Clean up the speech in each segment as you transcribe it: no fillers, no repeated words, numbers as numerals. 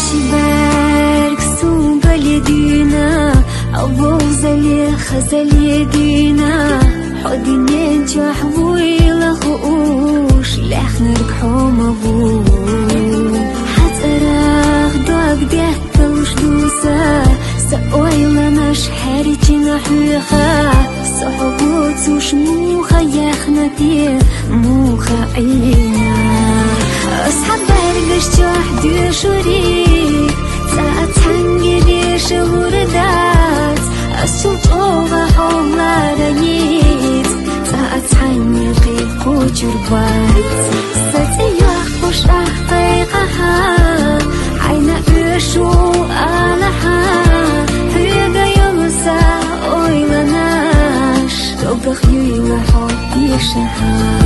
حشبارك سوق اليدينا أبوز لي خزل يدينا حدين جحوي لخوش لحنك حوم أبو حتراخ دوك ديت وش دوسا سأوي لناش حريتنا حيخا صحبوت وش موخا يخنتي موخا عينا أصحاب برقش جوح شريك ساعت هنجي ديش وردات السلط أوغا حولا رنيت ساعت هنجي قيب كوجربات ستيوح بوش أحقيقها عينا إشو آلها هيدا يمسا أويلناش توقخ يويلا حب يشها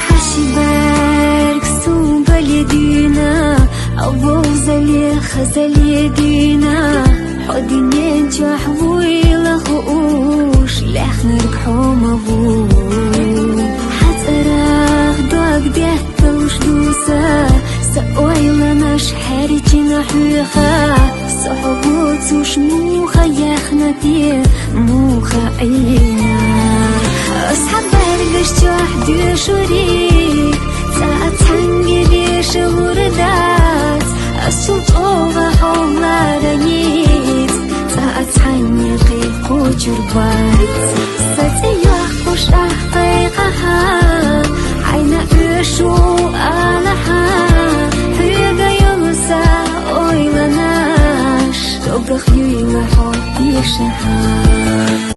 حشبارك سوق اليدينا أبوز لي خزل يدينا حدين جحوي لخوش لحنك حوم أبو حتراخ دوك ديت وش دوسا سأوي لناش حريتنا حيخا صحبوت وش موخا يخنتي موخا عينا أصحاب برقش جوح شريك ساعت هنجي ديش وردات السلط أوغا حولا رنيت ساعت هنجي قيب كوجربات ستيوح بوش أحقيقها عينا إشو آلها هيدا يمسا أويلناش توقخ يويلا حب يشها